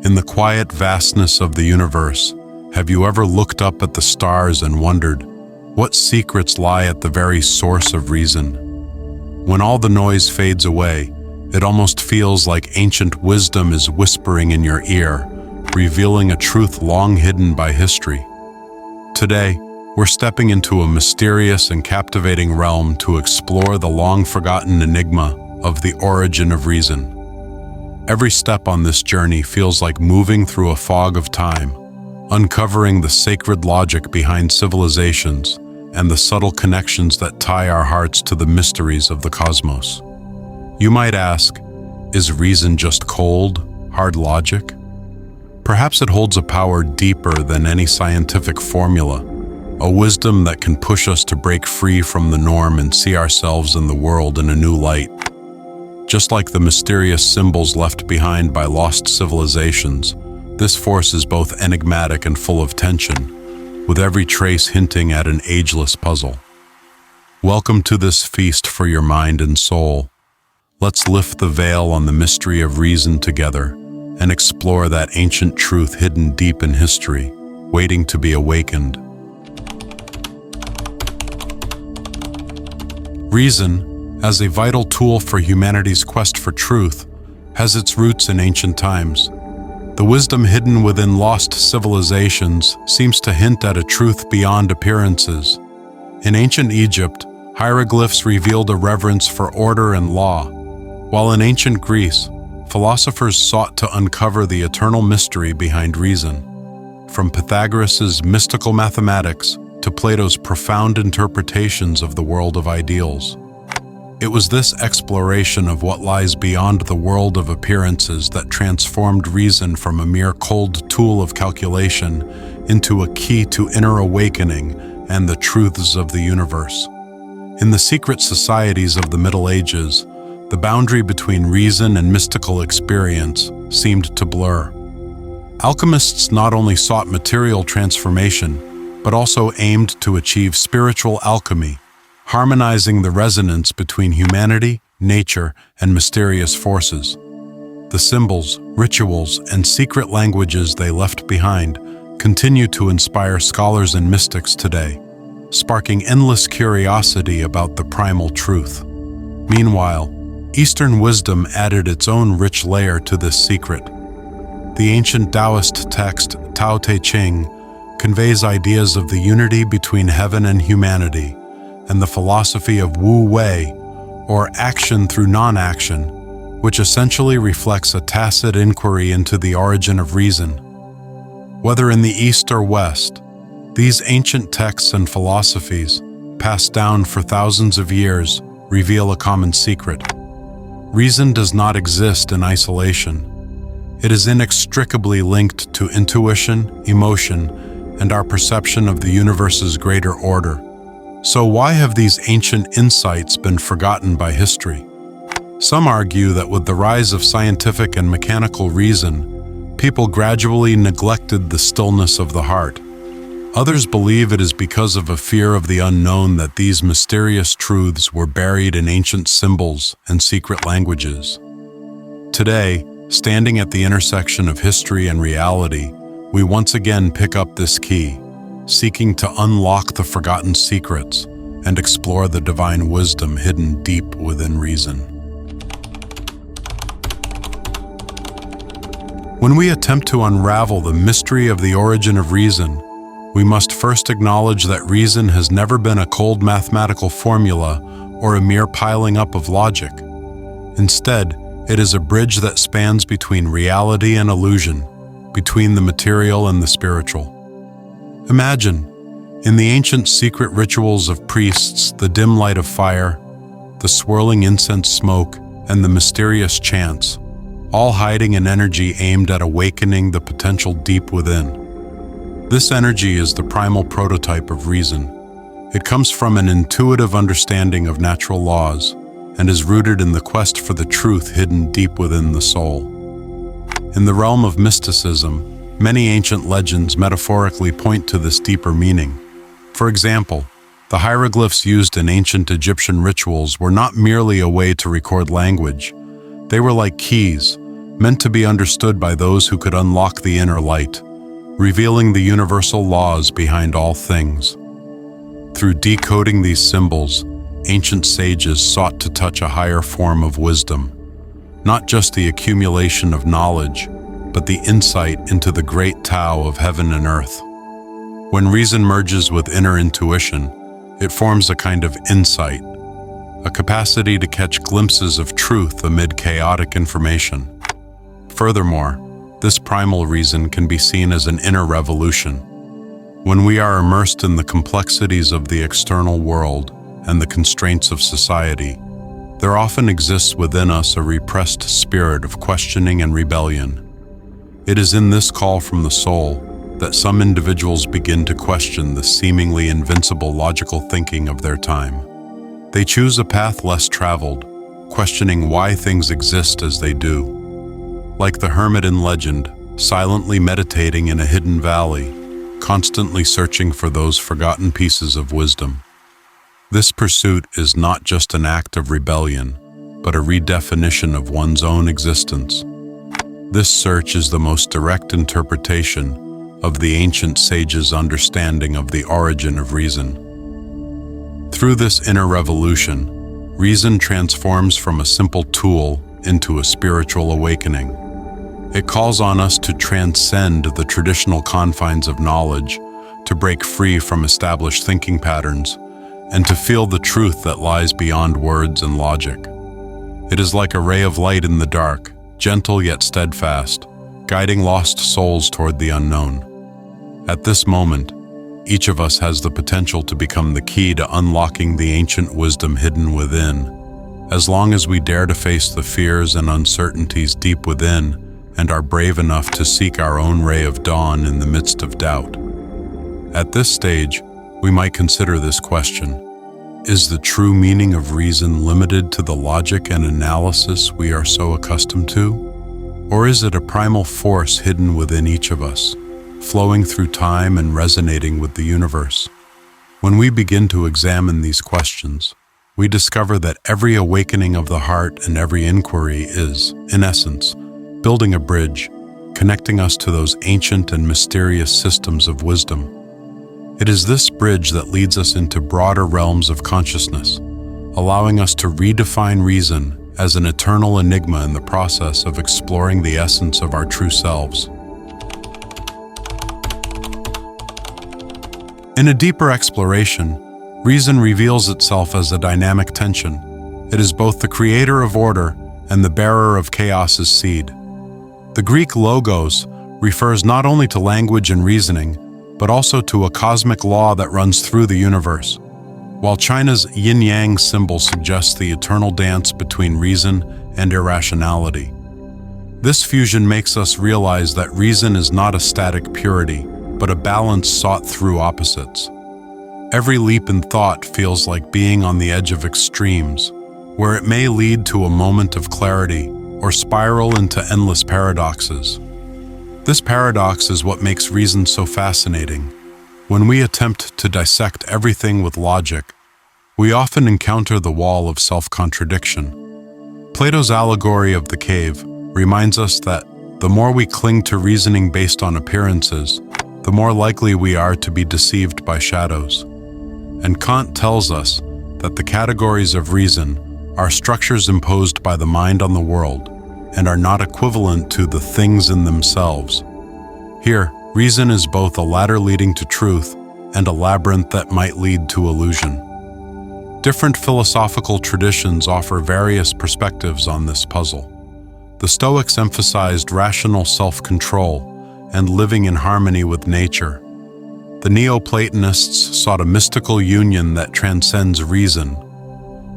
In the quiet vastness of the universe, have you ever looked up at the stars and wondered, what secrets lie at the very source of reason? When all the noise fades away, it almost feels like ancient wisdom is whispering in your ear, revealing a truth long hidden by history. Today, we're stepping into a mysterious and captivating realm to explore the long-forgotten enigma of the origin of reason. Every step on this journey feels like moving through a fog of time, uncovering the sacred logic behind civilizations and the subtle connections that tie our hearts to the mysteries of the cosmos. You might ask, is reason just cold, hard logic? Perhaps it holds a power deeper than any scientific formula, a wisdom that can push us to break free from the norm and see ourselves and the world in a new light. Just like the mysterious symbols left behind by lost civilizations, this force is both enigmatic and full of tension, with every trace hinting at an ageless puzzle. Welcome to this feast for your mind and soul. Let's lift the veil on the mystery of reason together and explore that ancient truth hidden deep in history, waiting to be awakened. Reason, as a vital tool for humanity's quest for truth, has its roots in ancient times. The wisdom hidden within lost civilizations seems to hint at a truth beyond appearances. In ancient Egypt, hieroglyphs revealed a reverence for order and law, while in ancient Greece, philosophers sought to uncover the eternal mystery behind reason. From Pythagoras' mystical mathematics to Plato's profound interpretations of the world of ideals. It was this exploration of what lies beyond the world of appearances that transformed reason from a mere cold tool of calculation into a key to inner awakening and the truths of the universe. In the secret societies of the Middle Ages, the boundary between reason and mystical experience seemed to blur. Alchemists not only sought material transformation, but also aimed to achieve spiritual alchemy, harmonizing the resonance between humanity, nature, and mysterious forces. The symbols, rituals, and secret languages they left behind continue to inspire scholars and mystics today, sparking endless curiosity about the primal truth. Meanwhile, Eastern wisdom added its own rich layer to this secret. The ancient Taoist text Tao Te Ching conveys ideas of the unity between heaven and humanity, and the philosophy of Wu Wei, or action through non-action, which essentially reflects a tacit inquiry into the origin of reason. Whether in the East or West, these ancient texts and philosophies, passed down for thousands of years, reveal a common secret. Reason does not exist in isolation. It is inextricably linked to intuition, emotion, and our perception of the universe's greater order. So why have these ancient insights been forgotten by history? Some argue that with the rise of scientific and mechanical reason, people gradually neglected the stillness of the heart. Others believe it is because of a fear of the unknown that these mysterious truths were buried in ancient symbols and secret languages. Today, standing at the intersection of history and reality, we once again pick up this key, seeking to unlock the forgotten secrets and explore the divine wisdom hidden deep within reason. When we attempt to unravel the mystery of the origin of reason, we must first acknowledge that reason has never been a cold mathematical formula or a mere piling up of logic. Instead, it is a bridge that spans between reality and illusion, between the material and the spiritual. Imagine, in the ancient secret rituals of priests, the dim light of fire, the swirling incense smoke, and the mysterious chants, all hiding an energy aimed at awakening the potential deep within. This energy is the primal prototype of reason. It comes from an intuitive understanding of natural laws and is rooted in the quest for the truth hidden deep within the soul. In the realm of mysticism, many ancient legends metaphorically point to this deeper meaning. For example, the hieroglyphs used in ancient Egyptian rituals were not merely a way to record language. They were like keys, meant to be understood by those who could unlock the inner light, revealing the universal laws behind all things. Through decoding these symbols, ancient sages sought to touch a higher form of wisdom, not just the accumulation of knowledge, but the insight into the great Tao of heaven and earth. When reason merges with inner intuition, it forms a kind of insight, a capacity to catch glimpses of truth amid chaotic information. Furthermore, this primal reason can be seen as an inner revolution. When we are immersed in the complexities of the external world and the constraints of society, there often exists within us a repressed spirit of questioning and rebellion. It is in this call from the soul that some individuals begin to question the seemingly invincible logical thinking of their time. They choose a path less traveled, questioning why things exist as they do. Like the hermit in legend, silently meditating in a hidden valley, constantly searching for those forgotten pieces of wisdom. This pursuit is not just an act of rebellion, but a redefinition of one's own existence. This search is the most direct interpretation of the ancient sages' understanding of the origin of reason. Through this inner revolution, reason transforms from a simple tool into a spiritual awakening. It calls on us to transcend the traditional confines of knowledge, to break free from established thinking patterns, and to feel the truth that lies beyond words and logic. It is like a ray of light in the dark, gentle yet steadfast, guiding lost souls toward the unknown. At this moment, each of us has the potential to become the key to unlocking the ancient wisdom hidden within, as long as we dare to face the fears and uncertainties deep within and are brave enough to seek our own ray of dawn in the midst of doubt. At this stage, we might consider this question: is the true meaning of reason limited to the logic and analysis we are so accustomed to? Or is it a primal force hidden within each of us, flowing through time and resonating with the universe? When we begin to examine these questions, we discover that every awakening of the heart and every inquiry is, in essence, building a bridge, connecting us to those ancient and mysterious systems of wisdom. It is this bridge that leads us into broader realms of consciousness, allowing us to redefine reason as an eternal enigma in the process of exploring the essence of our true selves. In a deeper exploration, reason reveals itself as a dynamic tension. It is both the creator of order and the bearer of chaos's seed. The Greek logos refers not only to language and reasoning, but also to a cosmic law that runs through the universe, while China's yin-yang symbol suggests the eternal dance between reason and irrationality. This fusion makes us realize that reason is not a static purity, but a balance sought through opposites. Every leap in thought feels like being on the edge of extremes, where it may lead to a moment of clarity or spiral into endless paradoxes. This paradox is what makes reason so fascinating. When we attempt to dissect everything with logic, we often encounter the wall of self-contradiction. Plato's allegory of the cave reminds us that the more we cling to reasoning based on appearances, the more likely we are to be deceived by shadows. And Kant tells us that the categories of reason are structures imposed by the mind on the world and are not equivalent to the things in themselves. Here, reason is both a ladder leading to truth and a labyrinth that might lead to illusion. Different philosophical traditions offer various perspectives on this puzzle. The Stoics emphasized rational self-control and living in harmony with nature. The Neoplatonists sought a mystical union that transcends reason,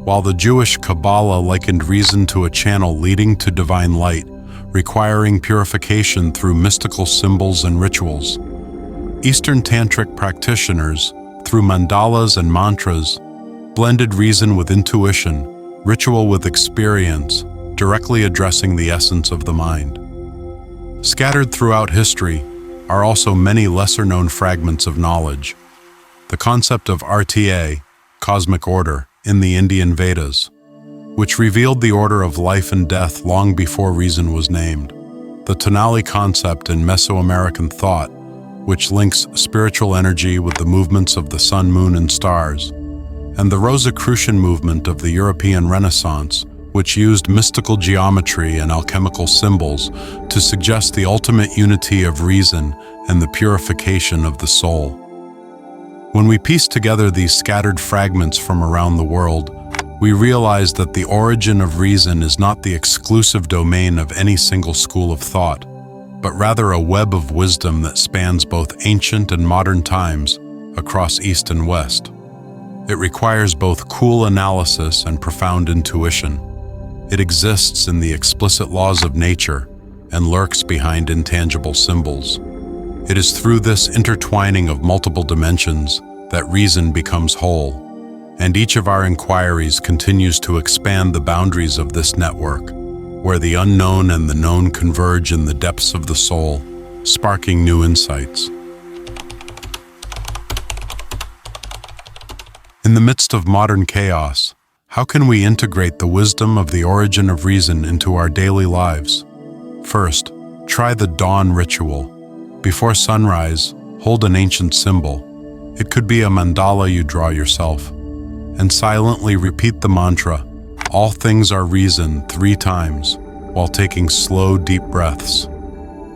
while the Jewish Kabbalah likened reason to a channel leading to divine light, requiring purification through mystical symbols and rituals. Eastern Tantric practitioners, through mandalas and mantras, blended reason with intuition, ritual with experience, directly addressing the essence of the mind. Scattered throughout history are also many lesser-known fragments of knowledge. The concept of RTA, cosmic order, in the Indian Vedas, which revealed the order of life and death long before reason was named. The tonali concept in Mesoamerican thought, which links spiritual energy with the movements of the sun, moon, and stars, and the Rosicrucian movement of the European Renaissance, which used mystical geometry and alchemical symbols to suggest the ultimate unity of reason and the purification of the soul. When we piece together these scattered fragments from around the world, we realize that the origin of reason is not the exclusive domain of any single school of thought, but rather a web of wisdom that spans both ancient and modern times across East and West. It requires both cool analysis and profound intuition. It exists in the explicit laws of nature and lurks behind intangible symbols. It is through this intertwining of multiple dimensions that reason becomes whole, and each of our inquiries continues to expand the boundaries of this network, where the unknown and the known converge in the depths of the soul, sparking new insights. In the midst of modern chaos, how can we integrate the wisdom of the origin of reason into our daily lives? First, try the dawn ritual. Before sunrise, hold an ancient symbol. It could be a mandala you draw yourself, and silently repeat the mantra, "All things are reason," 3 times, while taking slow, deep breaths.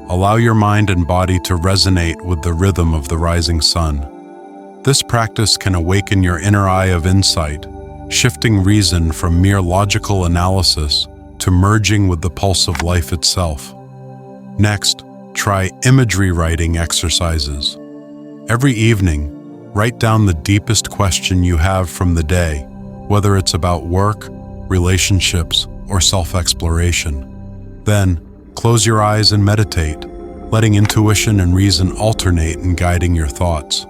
Allow your mind and body to resonate with the rhythm of the rising sun. This practice can awaken your inner eye of insight, shifting reason from mere logical analysis to merging with the pulse of life itself. Next, try imagery writing exercises. Every evening, write down the deepest question you have from the day, whether it's about work, relationships, or self-exploration. Then, close your eyes and meditate, letting intuition and reason alternate in guiding your thoughts.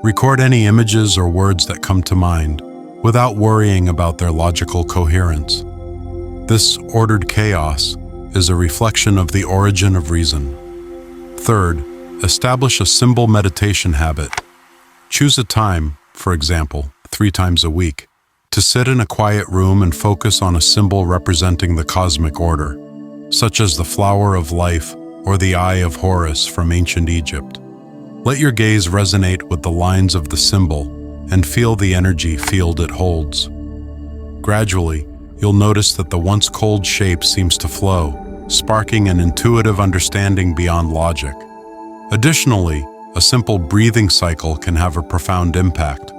Record any images or words that come to mind, without worrying about their logical coherence. This ordered chaos is a reflection of the origin of reason. Third, establish a symbol meditation habit. Choose a time, for example, 3 times a week, to sit in a quiet room and focus on a symbol representing the cosmic order, such as the flower of life or the eye of Horus from ancient Egypt. Let your gaze resonate with the lines of the symbol and feel the energy field it holds. Gradually, you'll notice that the once cold shape seems to flow, sparking an intuitive understanding beyond logic. Additionally, a simple breathing cycle can have a profound impact.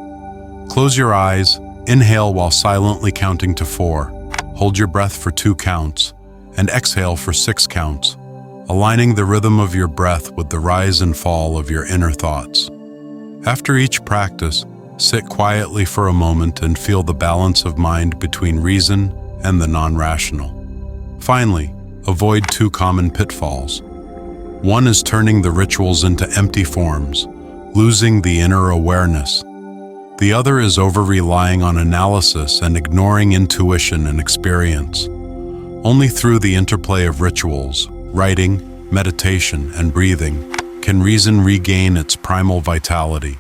Close your eyes, inhale while silently counting to 4, hold your breath for 2 counts, and exhale for 6 counts, aligning the rhythm of your breath with the rise and fall of your inner thoughts. After each practice, sit quietly for a moment and feel the balance of mind between reason and the non-rational. Finally, avoid 2 common pitfalls. One is turning the rituals into empty forms, losing the inner awareness. The other is over-relying on analysis and ignoring intuition and experience. Only through the interplay of rituals, writing, meditation, and breathing can reason regain its primal vitality,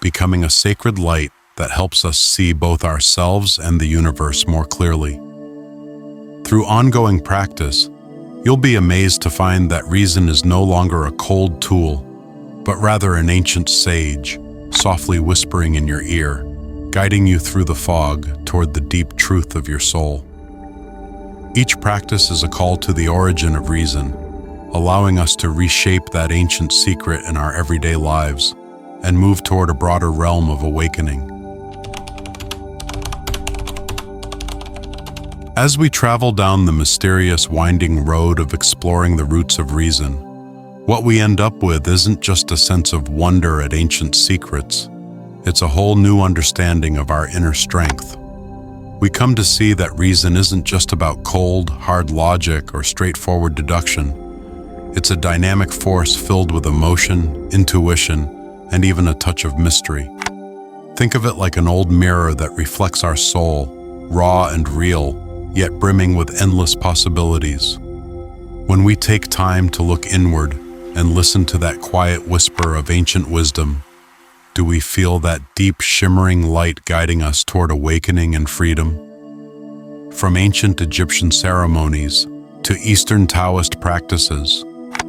becoming a sacred light that helps us see both ourselves and the universe more clearly. Through ongoing practice, you'll be amazed to find that reason is no longer a cold tool, but rather an ancient sage, softly whispering in your ear, guiding you through the fog toward the deep truth of your soul. Each practice is a call to the origin of reason, allowing us to reshape that ancient secret in our everyday lives and move toward a broader realm of awakening. As we travel down the mysterious winding road of exploring the roots of reason, what we end up with isn't just a sense of wonder at ancient secrets, it's a whole new understanding of our inner strength. We come to see that reason isn't just about cold, hard logic or straightforward deduction. It's a dynamic force filled with emotion, intuition, and even a touch of mystery. Think of it like an old mirror that reflects our soul, raw and real, yet brimming with endless possibilities. When we take time to look inward and listen to that quiet whisper of ancient wisdom, do we feel that deep shimmering light guiding us toward awakening and freedom? From ancient Egyptian ceremonies to Eastern Taoist practices,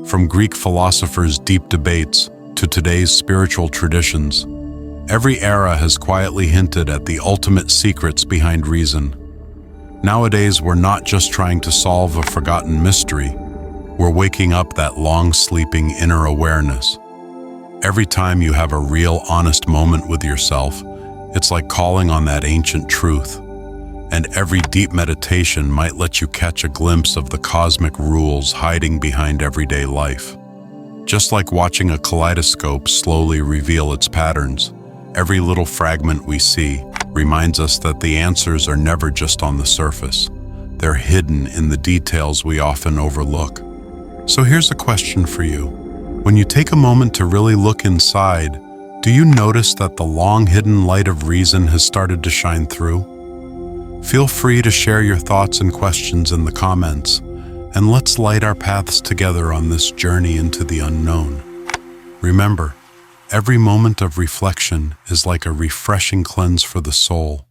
from Greek philosophers' deep debates to today's spiritual traditions, every era has quietly hinted at the ultimate secrets behind reason. Nowadays, we're not just trying to solve a forgotten mystery, we're waking up that long-sleeping inner awareness. Every time you have a real, honest moment with yourself, it's like calling on that ancient truth. And every deep meditation might let you catch a glimpse of the cosmic rules hiding behind everyday life. Just like watching a kaleidoscope slowly reveal its patterns, every little fragment we see reminds us that the answers are never just on the surface. They're hidden in the details we often overlook. So here's a question for you. When you take a moment to really look inside, do you notice that the long-hidden light of reason has started to shine through? Feel free to share your thoughts and questions in the comments, and let's light our paths together on this journey into the unknown. Remember, every moment of reflection is like a refreshing cleanse for the soul,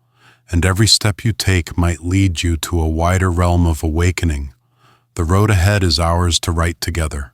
and every step you take might lead you to a wider realm of awakening. The road ahead is ours to write together.